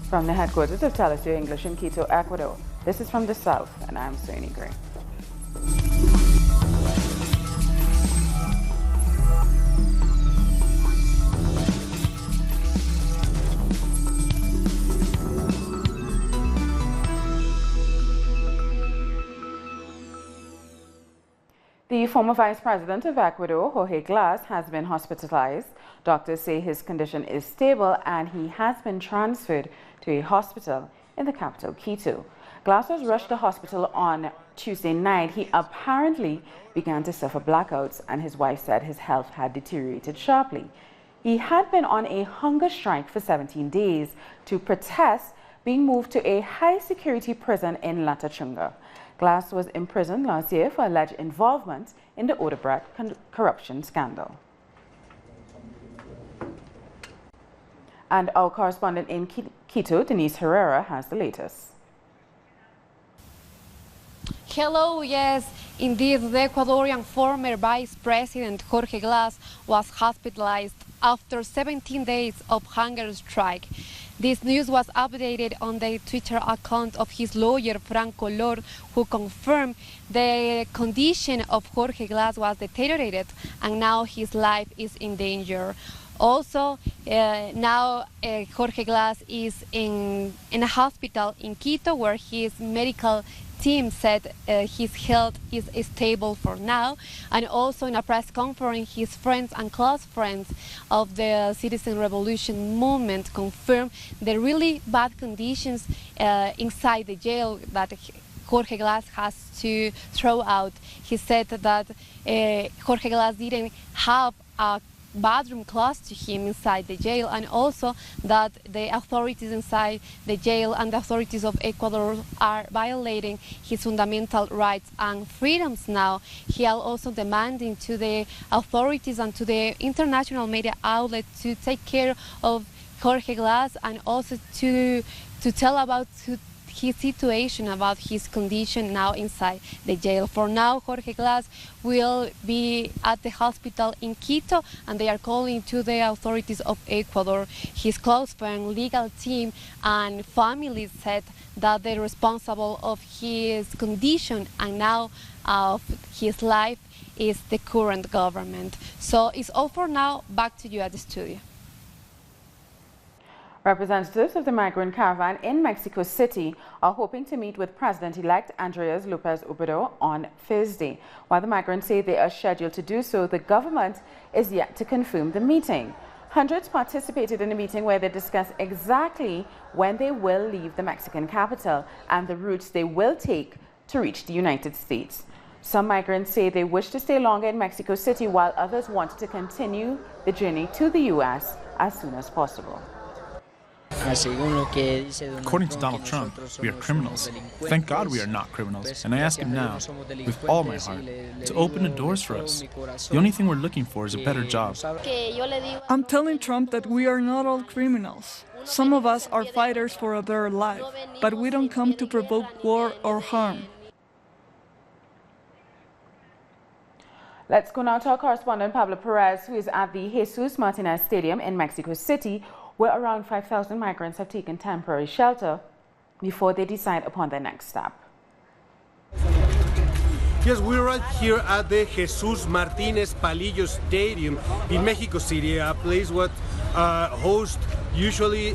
From the headquarters of Telesur English in Quito, Ecuador, this is From the South, and I'm Sony Gray. The former Vice President of Ecuador, Jorge Glas, has been hospitalized. Doctors say his condition is stable and he has been transferred to a hospital in the capital, Quito. Glas was rushed to hospital on Tuesday night. He apparently began to suffer blackouts, and his wife said his health had deteriorated sharply. He had been on a hunger strike for 17 days to protest being moved to a high-security prison in La Tachunga. Glas was imprisoned last year for alleged involvement in the Odebrecht corruption scandal. And our correspondent in Quito, Denise Herrera, has the latest. Hello, yes, indeed, the Ecuadorian former Vice President Jorge Glas was hospitalized after 17 days of hunger strike. This news was updated on the Twitter account of his lawyer, Franco Lord, who confirmed the condition of Jorge Glas was deteriorated and now his life is in danger. Also, now Jorge Glas is in a hospital in Quito where his medical team said his health is stable for now, and also in a press conference his friends and close friends of the Citizen Revolution movement confirmed the really bad conditions inside the jail that Jorge Glas has to throw out. He said that Jorge Glas didn't have a bathroom close to him inside the jail, and also that the authorities inside the jail and the authorities of Ecuador are violating his fundamental rights and freedoms now. He is also demanding to the authorities and to the international media outlets to take care of Jorge Glas and also to tell about his situation, about his condition now inside the jail. For now, Jorge Glas will be at the hospital in Quito, and they are calling to the authorities of Ecuador. His close friend, legal team, and family said that the responsible of his condition and now of his life is the current government. So it's all for now. Back to you at the studio. Representatives of the migrant caravan in Mexico City are hoping to meet with President-elect Andres Lopez Obrador on Thursday. While the migrants say they are scheduled to do so, the government is yet to confirm the meeting. Hundreds participated in a meeting where they discussed exactly when they will leave the Mexican capital and the routes they will take to reach the United States. Some migrants say they wish to stay longer in Mexico City, while others want to continue the journey to the U.S. as soon as possible. According to Donald Trump, we are criminals. Thank God we are not criminals, and I ask him now, with all my heart, to open the doors for us. The only thing we're looking for is a better job. I'm telling Trump that we are not all criminals. Some of us are fighters for a better life, but we don't come to provoke war or harm. Let's go now to our correspondent Pablo Perez, who is at the Jesus Martinez Stadium in Mexico City, where around 5,000 migrants have taken temporary shelter before they decide upon their next step. Yes, we're right here at the Jesus Martinez Palillo Stadium in Mexico City, a place what hosts usually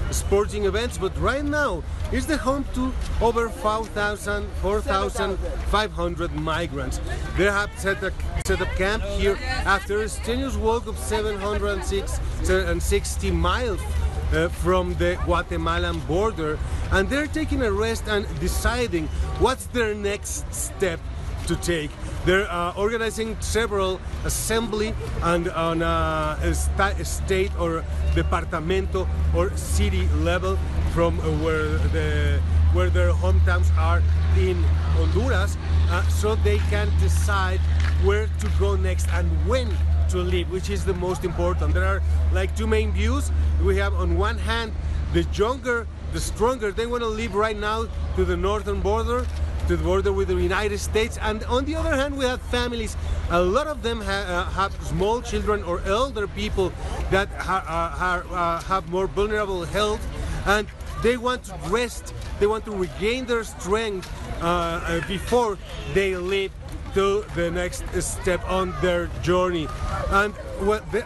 sporting events, but right now it's the home to over 4,500 migrants. They have set up camp here after a strenuous walk of 760 miles from the Guatemalan border, and they're taking a rest and deciding what's their next step to take. They're organizing several assembly and on a state or departamento or city level from where their hometowns are in Honduras, so they can decide where to go next and when to leave, which is the most important. There are like two main views. We have on one hand the younger, the stronger. They want to leave right now to the northern border, to the border with the United States, and on the other hand we have families. A lot of them have small children or elder people that have more vulnerable health, and they want to rest, they want to regain their strength before they leap to the next step on their journey. And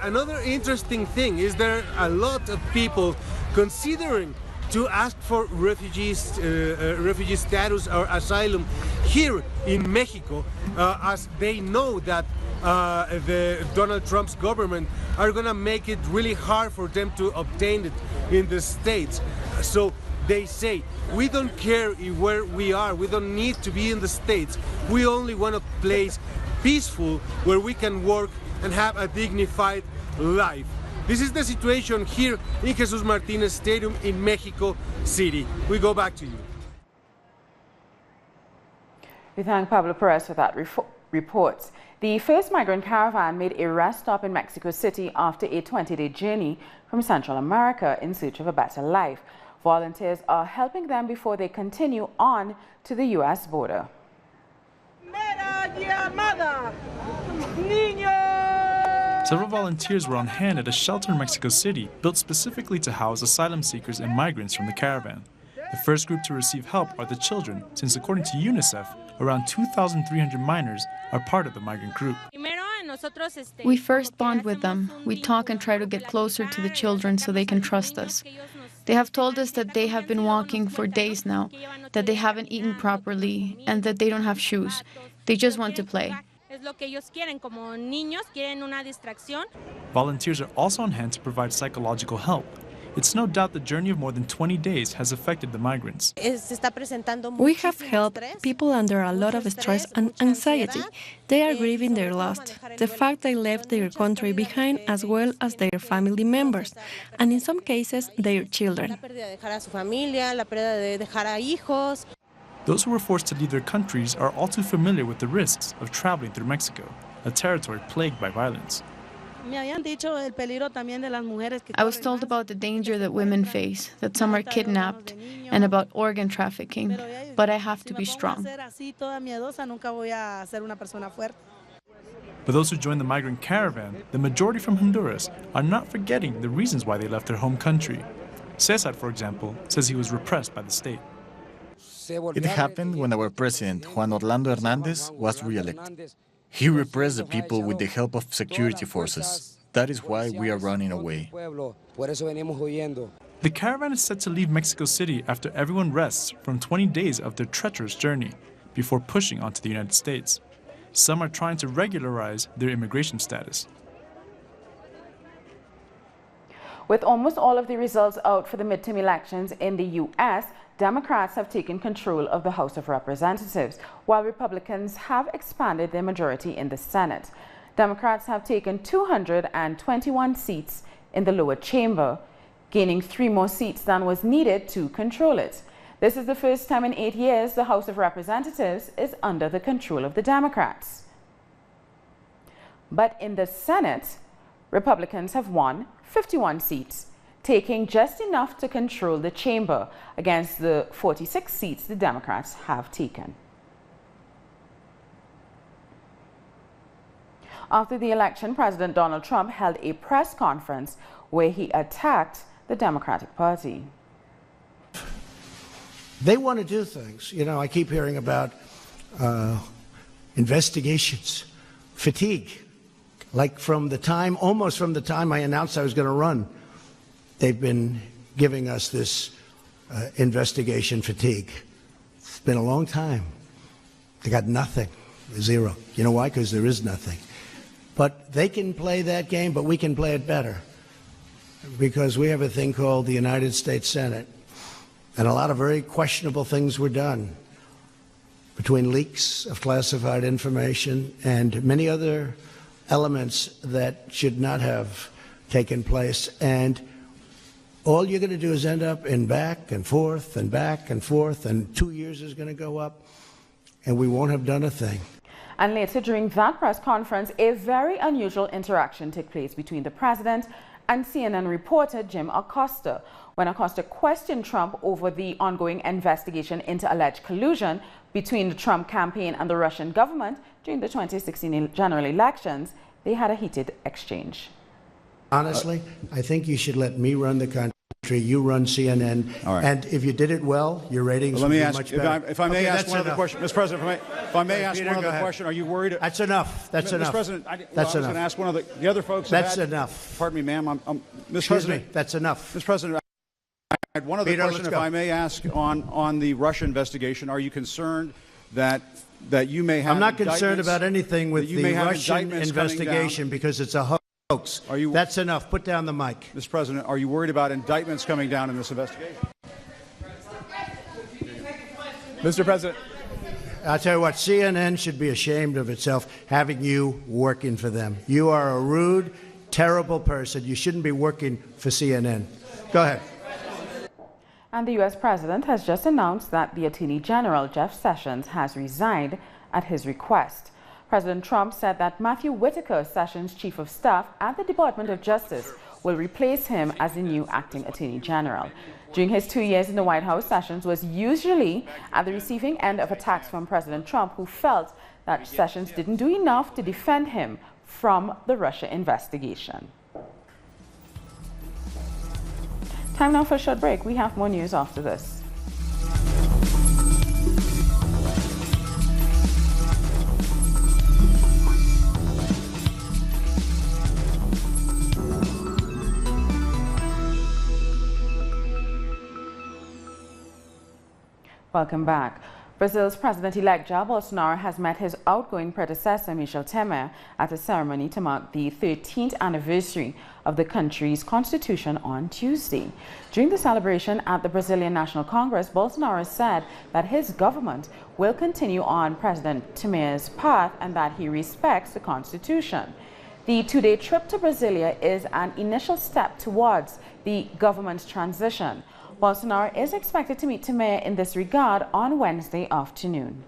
another interesting thing is there are a lot of people considering to ask for refugee status or asylum here in Mexico, as they know that the Donald Trump's government are going to make it really hard for them to obtain it in the States. So they say, we don't care where we are, we don't need to be in the States. We only want a place peaceful where we can work and have a dignified life. This is the situation here in Jesus Martinez Stadium in Mexico City. We go back to you. We thank Pablo Perez for that report. The first migrant caravan made a rest stop in Mexico City after a 20-day journey from Central America in search of a better life. Volunteers are helping them before they continue on to the U.S. border. Several volunteers were on hand at a shelter in Mexico City built specifically to house asylum seekers and migrants from the caravan. The first group to receive help are the children, since according to UNICEF, around 2,300 minors are part of the migrant group. We first bond with them. We talk and try to get closer to the children so they can trust us. They have told us that they have been walking for days now, that they haven't eaten properly, and that they don't have shoes. They just want to play. Volunteers are also on hand to provide psychological help. It's no doubt the journey of more than 20 days has affected the migrants. We have helped people under a lot of stress and anxiety. They are grieving their loss, the fact they left their country behind, as well as their family members, and in some cases, their children. Those who were forced to leave their countries are all too familiar with the risks of traveling through Mexico, a territory plagued by violence. I was told about the danger that women face, that some are kidnapped, and about organ trafficking, but I have to be strong. For those who joined the migrant caravan, the majority from Honduras, are not forgetting the reasons why they left their home country. Cesar, for example, says he was repressed by the state. It happened when our president, Juan Orlando Hernandez, was re-elected. He repressed the people with the help of security forces. That is why we are running away. The caravan is set to leave Mexico City after everyone rests from 20 days of their treacherous journey before pushing onto the United States. Some are trying to regularize their immigration status. With almost all of the results out for the midterm elections in the U.S., Democrats have taken control of the House of Representatives, while Republicans have expanded their majority in the Senate. Democrats have taken 221 seats in the lower chamber, gaining 3 more seats than was needed to control it. This is the first time in 8 years the House of Representatives is under the control of the Democrats. But in the Senate, Republicans have won 51 seats, taking just enough to control the chamber against the 46 seats the Democrats have taken. After the election, President Donald Trump held a press conference where he attacked the Democratic Party. They want to do things. You know, I keep hearing about investigations, fatigue. Like almost from the time I announced I was going to run, they've been giving us this investigation fatigue. It's been a long time. They got nothing, zero. You know why? Because there is nothing. But they can play that game, but we can play it better. Because we have a thing called the United States Senate. And a lot of very questionable things were done between leaks of classified information and many other elements that should not have taken place. And all you're going to do is end up in back and forth and back and forth, and 2 years is going to go up, and we won't have done a thing. And later during that press conference, a very unusual interaction took place between the president and CNN reporter Jim Acosta, when Acosta questioned Trump over the ongoing investigation into alleged collusion between the Trump campaign and the Russian government during the 2016 general elections. They had a heated exchange. Honestly, I think you should let me run the country. You run CNN, right. and if you did it well, your ratings would be much better. If I may ask one other question, Mr. President. If I may ask one other question, are you worried? That's enough. That's enough. Mr. President, that's I was going to ask one of the other folks. That's enough. Pardon me, ma'am. Excuse President, me. That's enough. Mr. President, I had one other question, if I may ask, on the Russia investigation. Are you concerned that you may have? I'm not concerned about anything with the Russian investigation because it's a hoax. That's enough. Put down the mic. Mr. President, are you worried about indictments coming down in this investigation? Mr. President. I'll tell you what, CNN should be ashamed of itself having you working for them. You are a rude, terrible person. You shouldn't be working for CNN. Go ahead. And the U.S. President has just announced that the Attorney General, Jeff Sessions, has resigned at his request. President Trump said that Matthew Whitaker, Sessions' Chief of Staff at the Department of Justice, will replace him as the new acting Attorney General. During his 2 years in the White House, Sessions was usually at the receiving end of attacks from President Trump, who felt that Sessions didn't do enough to defend him from the Russia investigation. Time now for a short break. We have more news after this. Welcome back. Brazil's President-elect Jair Bolsonaro has met his outgoing predecessor, Michel Temer, at a ceremony to mark the 13th anniversary of the country's constitution on Tuesday. During the celebration at the Brazilian National Congress, Bolsonaro said that his government will continue on President Temer's path and that he respects the constitution. The two-day trip to Brasilia is an initial step towards the government's transition. Bolsonaro is expected to meet Temer in this regard on Wednesday afternoon.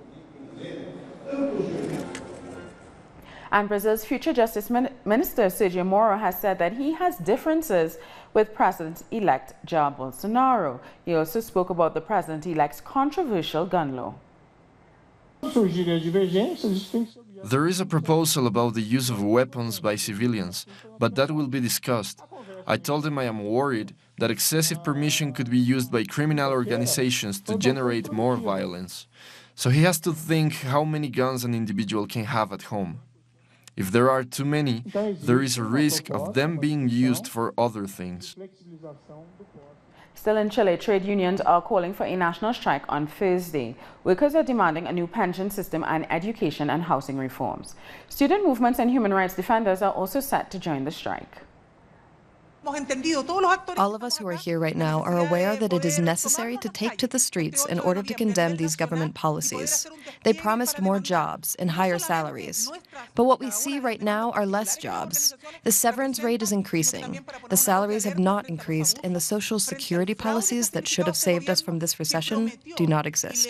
And Brazil's future Justice Minister Sergio Moro has said that he has differences with President-elect Jair Bolsonaro. He also spoke about the President-elect's controversial gun law. There is a proposal about the use of weapons by civilians, but that will be discussed. I told him I am worried that excessive permission could be used by criminal organizations to generate more violence. So he has to think how many guns an individual can have at home. If there are too many, there is a risk of them being used for other things. Still in Chile, trade unions are calling for a national strike on Thursday. Workers are demanding a new pension system and education and housing reforms. Student movements and human rights defenders are also set to join the strike. All of us who are here right now are aware that it is necessary to take to the streets in order to condemn these government policies. They promised more jobs and higher salaries. But what we see right now are less jobs. The severance rate is increasing. The salaries have not increased, and the social security policies that should have saved us from this recession do not exist.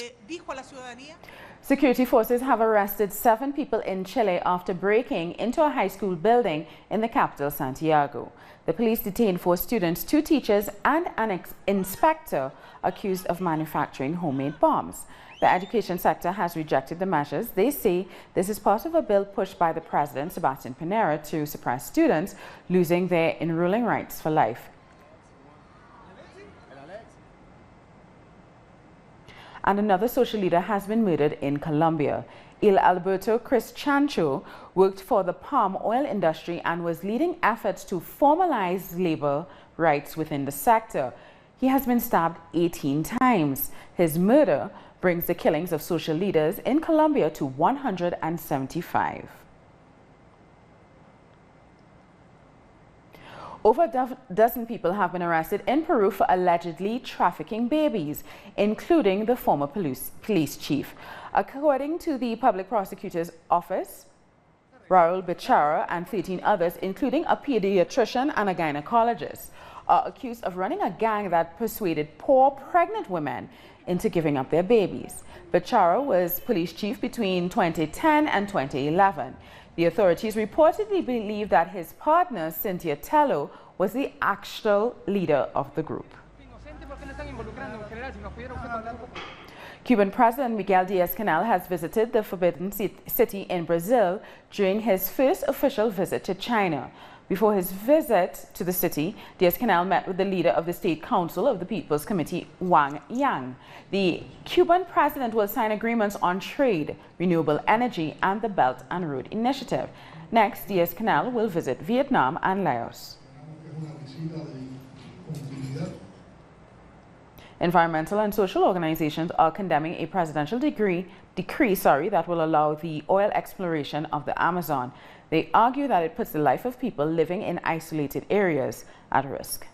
Security forces have arrested 7 people in Chile after breaking into a high school building in the capital, Santiago. The police detained 4 students, 2 teachers, and an inspector accused of manufacturing homemade bombs. The education sector has rejected the measures. They say this is part of a bill pushed by the president, Sebastián Pinera, to suppress students losing their enrolling rights for life. And another social leader has been murdered in Colombia. Il Alberto Cristancho worked for the palm oil industry and was leading efforts to formalize labor rights within the sector. He has been stabbed 18 times. His murder brings the killings of social leaders in Colombia to 175. Over a dozen people have been arrested in Peru for allegedly trafficking babies, including the former police chief. According to the public prosecutor's office, Raul Bichara and 13 others, including a pediatrician and a gynecologist, are accused of running a gang that persuaded poor pregnant women into giving up their babies. Bichara was police chief between 2010 and 2011. The authorities reportedly believe that his partner, Cynthia Tello, was the actual leader of the group. Cuban President Miguel Díaz-Canel has visited the Forbidden City in Brazil during his first official visit to China. Before his visit to the city, Diaz-Canel met with the leader of the State Council of the People's Committee, Wang Yang. The Cuban president will sign agreements on trade, renewable energy, and the Belt and Road Initiative. Next, Diaz-Canel will visit Vietnam and Laos. Environmental and social organizations are condemning a presidential decree that will allow the oil exploration of the Amazon. They argue that it puts the life of people living in isolated areas at risk.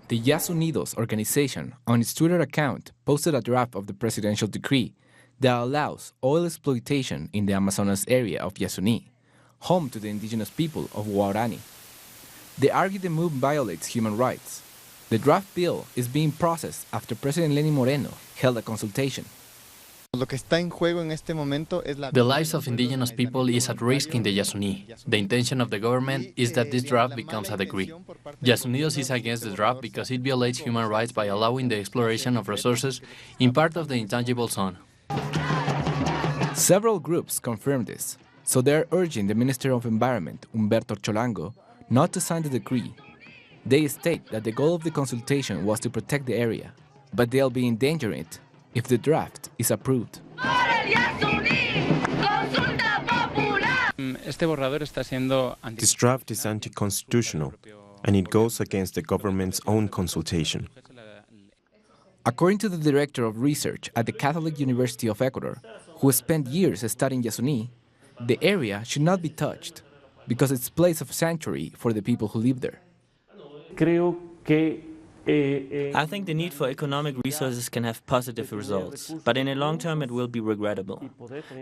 The Yas Unidos organization, on its Twitter account, posted a draft of the presidential decree that allows oil exploitation in the Amazonas area of Yasuní, home to the indigenous people of Guarani. They argue the move violates human rights. The draft bill is being processed after President Lenín Moreno held a consultation. The lives of indigenous people is at risk in the Yasuní. The intention of the government is that this draft becomes a decree. Yas Unidos is against the draft because it violates human rights by allowing the exploration of resources in part of the intangible zone. Several groups confirmed this, so they're urging the Minister of Environment, Humberto Cholango, not to sign the decree. They state that the goal of the consultation was to protect the area, but they'll be endangering it if the draft is approved. This draft is anti-constitutional, and it goes against the government's own consultation. According to the director of research at the Catholic University of Ecuador, who spent years studying Yasuní, the area should not be touched because it's a place of sanctuary for the people who live there. I think the need for economic resources can have positive results, but in the long term it will be regrettable.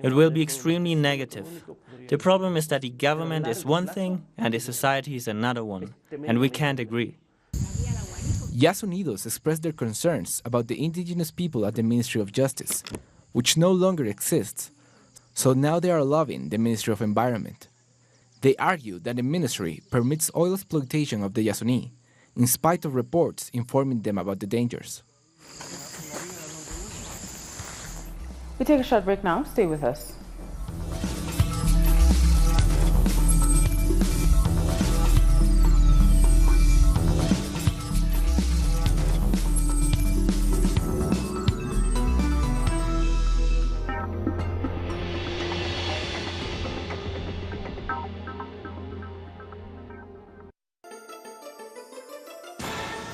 It will be extremely negative. The problem is that the government is one thing and the society is another one, and we can't agree. Yas Unidos expressed their concerns about the indigenous people at the Ministry of Justice, which no longer exists, so now they are lobbying the Ministry of Environment. They argue that the ministry permits oil exploitation of the Yasuní, in spite of reports informing them about the dangers. We take a short break now. Stay with us.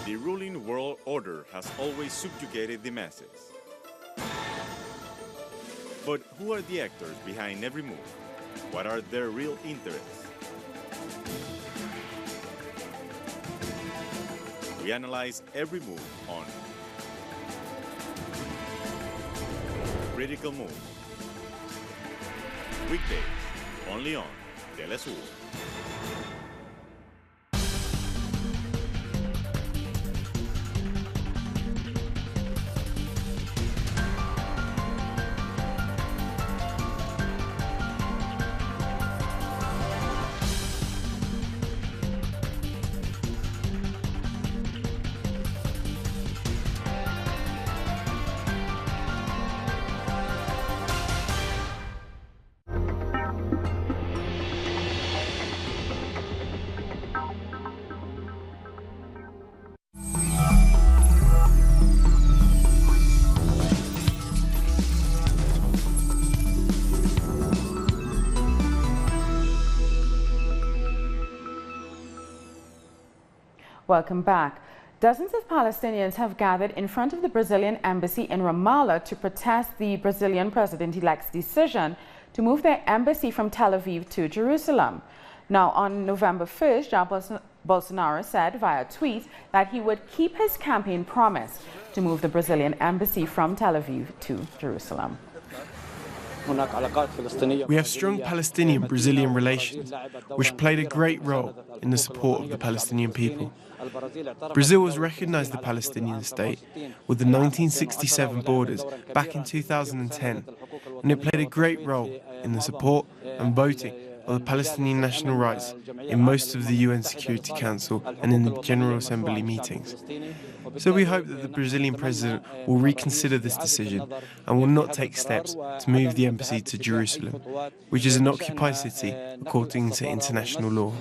The ruling world order has always subjugated the masses. But who are the actors behind every move? What are their real interests? We analyze every move on Critical Move. Weekdays, only on Telesur. Welcome back. Dozens of Palestinians have gathered in front of the Brazilian embassy in Ramallah to protest the Brazilian president-elect's decision to move their embassy from Tel Aviv to Jerusalem. Now, on November 1st, Jair Bolsonaro said via tweet that he would keep his campaign promise to move the Brazilian embassy from Tel Aviv to Jerusalem. We have strong Palestinian-Brazilian relations, which played a great role in the support of the Palestinian people. Brazil has recognized the Palestinian state with the 1967 borders back in 2010, and it played a great role in the support and voting of the Palestinian national rights in most of the UN Security Council and in the General Assembly meetings. So we hope that the Brazilian president will reconsider this decision and will not take steps to move the embassy to Jerusalem, which is an occupied city according to international law.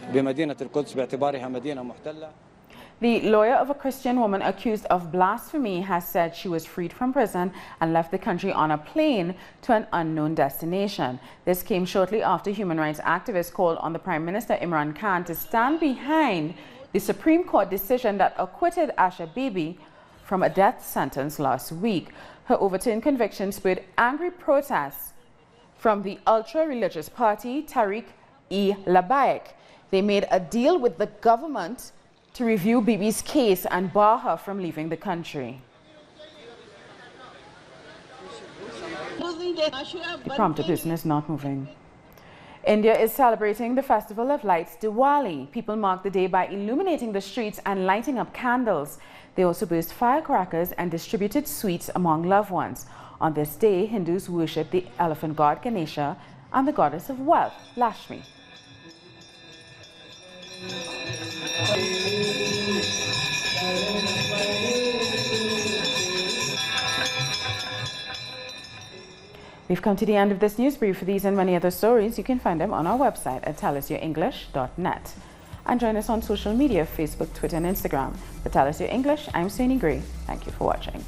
The lawyer of a Christian woman accused of blasphemy has said she was freed from prison and left the country on a plane to an unknown destination. This came shortly after human rights activists called on the Prime Minister Imran Khan to stand behind the Supreme Court decision that acquitted Asha Bibi from a death sentence last week. Her overturned conviction spurred angry protests from the ultra-religious party Tariq-e-Labaik. They made a deal with the government to review Bibi's case and bar her from leaving the country. The prompter person is not moving. India is celebrating the Festival of Lights, Diwali. People mark the day by illuminating the streets and lighting up candles. They also burst firecrackers and distributed sweets among loved ones. On this day, Hindus worship the elephant god Ganesha and the goddess of wealth, Lakshmi. We've come to the end of this news brief. For these and many other stories, you can find them on our website at tellusyourenglish.net. And join us on social media, Facebook, Twitter, and Instagram. For Tell Us Your English, I'm Sunny Gray. Thank you for watching.